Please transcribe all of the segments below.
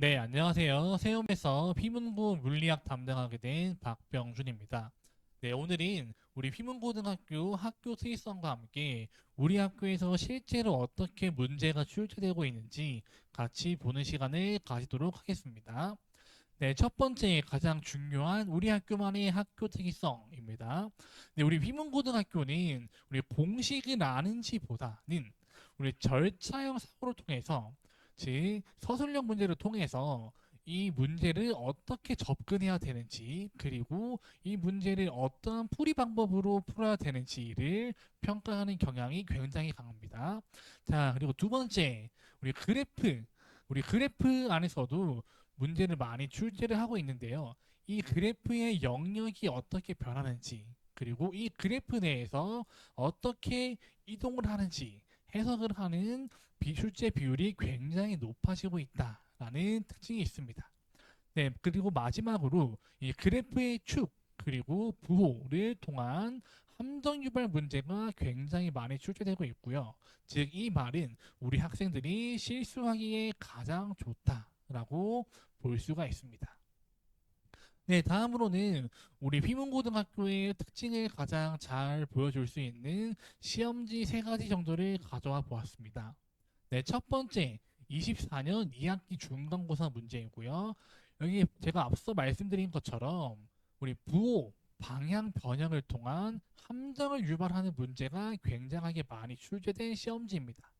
네, 안녕하세요. 세움에서 피문고 물리학 담당하게 된 박병준입니다. 네, 오늘은 우리 피문고등학교 학교 특이성과 함께 우리 학교에서 실제로 어떻게 문제가 출제되고 있는지 같이 보는 시간을 가지도록 하겠습니다. 네, 첫 번째 가장 중요한 우리 학교만의 학교 특이성입니다. 네, 우리 휘문고등학교는 우리 공식을 아는지보다는 우리 절차형 사고를 통해서 즉 서술형 문제를 통해서 이 문제를 어떻게 접근해야 되는지 그리고 이 문제를 어떤 풀이 방법으로 풀어야 되는지를 평가하는 경향이 굉장히 강합니다. 자, 그리고 두 번째 우리 그래프 안에서도 문제를 많이 출제를 하고 있는데요. 이 그래프의 영역이 어떻게 변하는지, 그리고 이 그래프 내에서 어떻게 이동을 하는지 해석을 하는 비출제 비율이 굉장히 높아지고 있다라는 특징이 있습니다. 네, 그리고 마지막으로 이 그래프의 축, 그리고 부호를 통한 함정 유발 문제가 굉장히 많이 출제되고 있고요. 즉, 이 말은 우리 학생들이 실수하기에 가장 좋다라고 볼 수가 있습니다. 네, 다음으로는 우리 휘문고등학교의 특징을 가장 잘 보여줄 수 있는 시험지 세 가지 정도를 가져와 보았습니다. 네, 첫 번째, 24년 2학기 중간고사 문제이고요. 여기 제가 앞서 말씀드린 것처럼 우리 부호, 방향 변형을 통한 함정을 유발하는 문제가 굉장하게 많이 출제된 시험지입니다.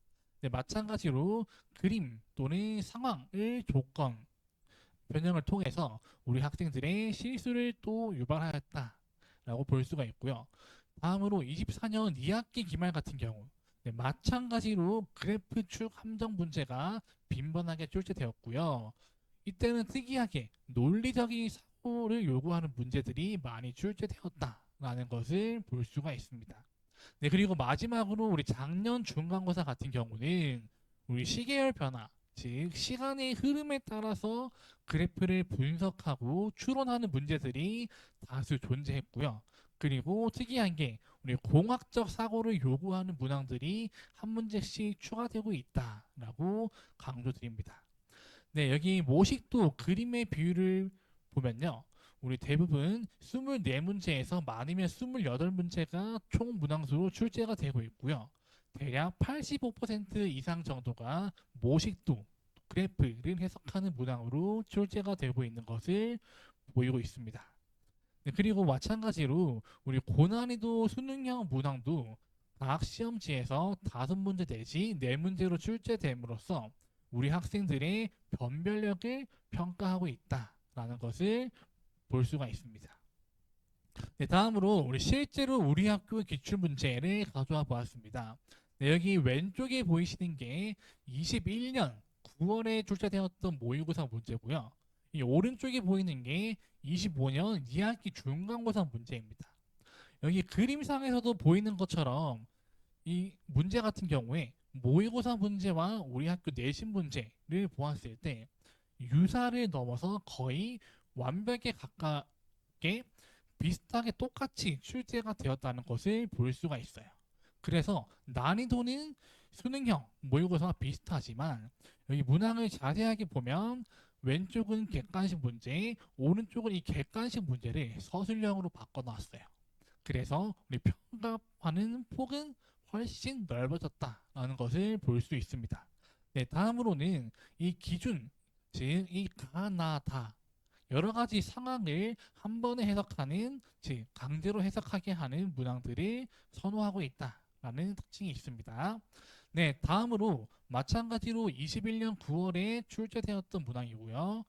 네, 마찬가지로 그림 또는 상황을 조건, 변형을 통해서 우리 학생들의 실수를 또 유발하였다라고 볼 수가 있고요. 다음으로 24년 2학기 기말 같은 경우 네, 마찬가지로 그래프 축 함정 문제가 빈번하게 출제되었고요. 이때는 특이하게 논리적인 사고를 요구하는 문제들이 많이 출제되었다라는 것을 볼 수가 있습니다. 네, 그리고 마지막으로 우리 작년 중간고사 같은 경우는 우리 시계열 변화, 즉 시간의 흐름에 따라서 그래프를 분석하고 추론하는 문제들이 다수 존재했고요. 그리고 특이한 게 우리 공학적 사고를 요구하는 문항들이 한 문제씩 추가되고 있다라고 강조드립니다. 네, 여기 모식도 그림의 비율을 보면요. 우리 대부분 24문제에서 많으면 28문제가 총 문항수로 출제가 되고 있고요. 대략 85% 이상 정도가 모식도 그래프를 해석하는 문항으로 출제가 되고 있는 것을 보이고 있습니다. 네, 그리고 마찬가지로 우리 고난이도 수능형 문항도 각 시험지에서 5문제 내지 4문제로 출제됨으로써 우리 학생들의 변별력을 평가하고 있다라는 것을 볼 수가 있습니다. 네, 다음으로 우리 실제로 우리 학교 기출 문제를 가져와 보았습니다. 네, 여기 왼쪽에 보이시는 게 21년 9월에 출제되었던 모의고사 문제고요. 이 오른쪽에 보이는 게 25년 2학기 중간고사 문제입니다. 여기 그림상에서도 보이는 것처럼 이 문제 같은 경우에 모의고사 문제와 우리 학교 내신 문제를 보았을 때 유사를 넘어서 거의 완벽에 가깝게 비슷하게 똑같이 출제가 되었다는 것을 볼 수가 있어요. 그래서 난이도는 수능형 모의고사와 비슷하지만 여기 문항을 자세하게 보면 왼쪽은 객관식 문제, 오른쪽은 이 객관식 문제를 서술형으로 바꿔놨어요. 그래서 우리 평가하는 폭은 훨씬 넓어졌다라는 것을 볼 수 있습니다. 네, 다음으로는 이 기준, 즉 이 가나다 여러 가지 상황을 한 번에 해석하는, 즉 강제로 해석하게 하는 문항들을 선호하고 있다라는 특징이 있습니다. 네, 다음으로 마찬가지로 21년 9월에 출제되었던 문항이고요.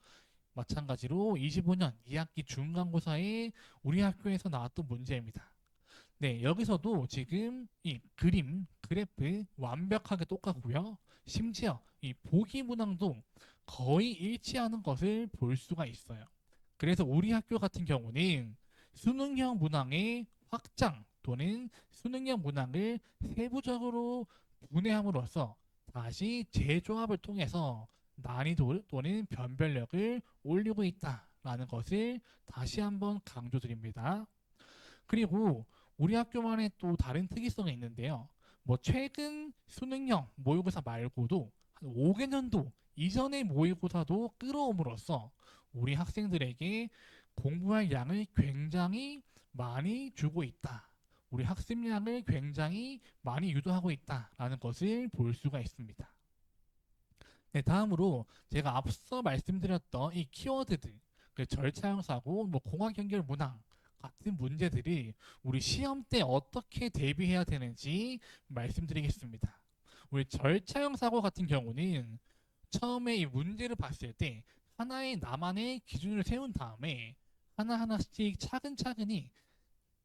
마찬가지로 25년 2학기 중간고사에 우리 학교에서 나왔던 문제입니다. 네, 여기서도 지금 이 그림, 그래프 완벽하게 똑같고요. 심지어 이 보기 문항도 거의 일치하는 것을 볼 수가 있어요. 그래서 우리 학교 같은 경우는 수능형 문항의 확장 또는 수능형 문항을 세부적으로 분해함으로써 다시 재조합을 통해서 난이도 또는 변별력을 올리고 있다라는 것을 다시 한번 강조드립니다. 그리고 우리 학교만의 또 다른 특이성이 있는데요. 뭐 최근 수능형 모의고사 말고도 한 5개년도 이전의 모의고사도 끌어옴으로써 우리 학생들에게 공부할 양을 굉장히 많이 주고 있다. 우리 학습량을 굉장히 많이 유도하고 있다라는 것을 볼 수가 있습니다. 네, 다음으로 제가 앞서 말씀드렸던 이 키워드들, 그 절차형 사고, 뭐 공학 연결 문항 같은 문제들이 우리 시험 때 어떻게 대비해야 되는지 말씀드리겠습니다. 우리 절차형 사고 같은 경우는 처음에 이 문제를 봤을 때 하나의 나만의 기준을 세운 다음에 하나하나씩 차근차근히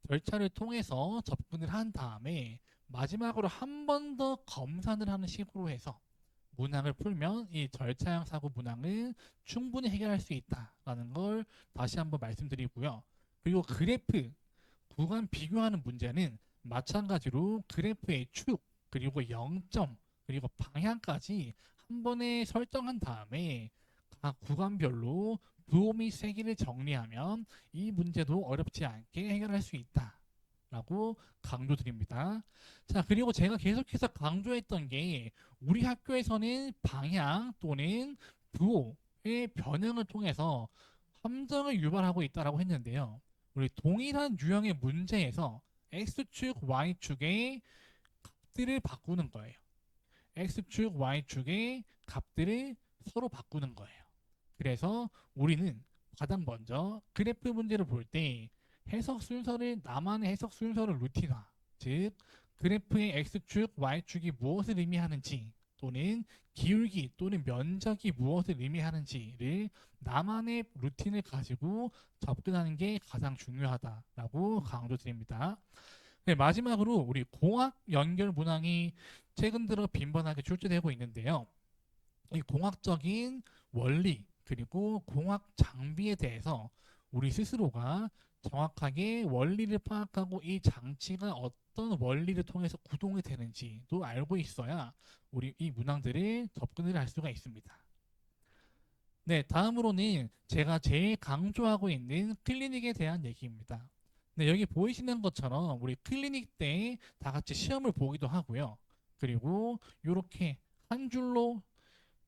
절차를 통해서 접근을 한 다음에 마지막으로 한 번 더 검산을 하는 식으로 해서 문항을 풀면 이 절차형 사고 문항은 충분히 해결할 수 있다라는 걸 다시 한번 말씀드리고요. 그리고 그래프, 구간 비교하는 문제는 마찬가지로 그래프의 축, 그리고 0점, 그리고 방향까지 한 번에 설정한 다음에 각 구간별로 부호 및 세기를 정리하면 이 문제도 어렵지 않게 해결할 수 있다라고 강조드립니다. 자, 그리고 제가 계속해서 강조했던 게 우리 학교에서는 방향 또는 부호의 변형을 통해서 함정을 유발하고 있다라고 했는데요. 우리 동일한 유형의 문제에서 x축, y축의 값들을 바꾸는 거예요. x축, y축의 값들을 서로 바꾸는 거예요. 그래서 우리는 가장 먼저 그래프 문제를 볼 때 해석 순서를 나만의 해석 순서를 루틴화, 즉 그래프의 x축, y축이 무엇을 의미하는지 또는 기울기 또는 면적이 무엇을 의미하는지를 나만의 루틴을 가지고 접근하는 게 가장 중요하다라고 강조드립니다. 네, 마지막으로 우리 공학 연결 문항이 최근 들어 빈번하게 출제되고 있는데요. 이 공학적인 원리 그리고 공학 장비에 대해서 우리 스스로가 정확하게 원리를 파악하고 이 장치가 어떤 원리를 통해서 구동이 되는지도 알고 있어야 우리 이 문항들을 접근을 할 수가 있습니다. 네, 다음으로는 제가 제일 강조하고 있는 클리닉에 대한 얘기입니다. 네, 여기 보이시는 것처럼 우리 클리닉 때 다 같이 시험을 보기도 하고요. 그리고 이렇게 한 줄로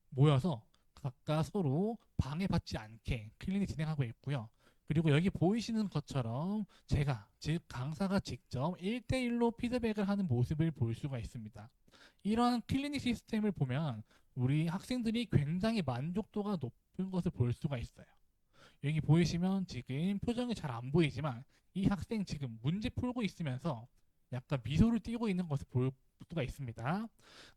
모여서 각각 서로 방해받지 않게 클리닉 진행하고 있고요. 그리고 여기 보이시는 것처럼 제가, 즉 강사가 직접 1대1로 피드백을 하는 모습을 볼 수가 있습니다. 이러한 클리닉 시스템을 보면 우리 학생들이 굉장히 만족도가 높은 것을 볼 수가 있어요. 여기 보이시면 지금 표정이 잘 안 보이지만 이 학생 지금 문제 풀고 있으면서 약간 미소를 띠고 있는 것을 볼 수가 있습니다.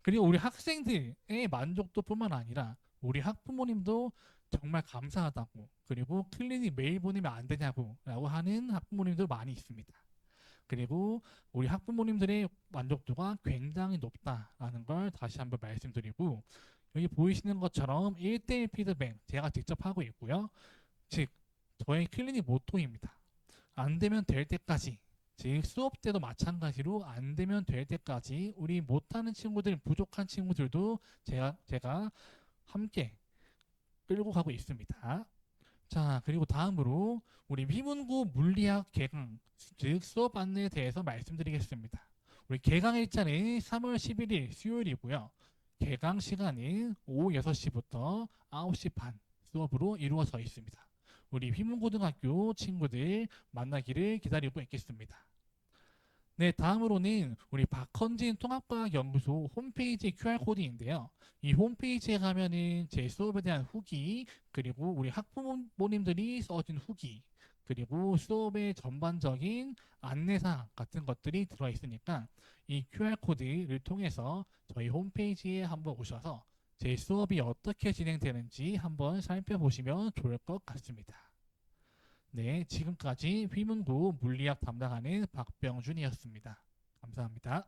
그리고 우리 학생들의 만족도뿐만 아니라 우리 학부모님도 정말 감사하다고, 그리고 클리닉 메일 보내면 안 되냐고 라고 하는 학부모님도 많이 있습니다. 그리고 우리 학부모님들의 만족도가 굉장히 높다라는 걸 다시 한번 말씀드리고, 여기 보이시는 것처럼 1대1 피드백 제가 직접 하고 있고요. 즉 저의 클리닉 모토입니다. 안 되면 될 때까지, 즉 수업 때도 마찬가지로 안 되면 될 때까지 우리 못하는 친구들, 부족한 친구들도 제가 함께 끌고 가고 있습니다. 자, 그리고 다음으로 우리 휘문고 물리학 개강, 즉 수업 안내에 대해서 말씀드리겠습니다. 우리 개강 일자는 3월 11일 수요일이고요. 개강 시간은 오후 6시부터 9시 반 수업으로 이루어져 있습니다. 우리 휘문고등학교 친구들 만나기를 기다리고 있겠습니다. 네, 다음으로는 우리 박헌진 통합과학연구소 홈페이지 QR코드인데요. 이 홈페이지에 가면은 제 수업에 대한 후기, 그리고 우리 학부모님들이 써준 후기, 그리고 수업의 전반적인 안내사항 같은 것들이 들어있으니까 이 QR코드를 통해서 저희 홈페이지에 한번 오셔서 제 수업이 어떻게 진행되는지 한번 살펴보시면 좋을 것 같습니다. 네, 지금까지 휘문고 물리학 담당하는 박병준이었습니다. 감사합니다.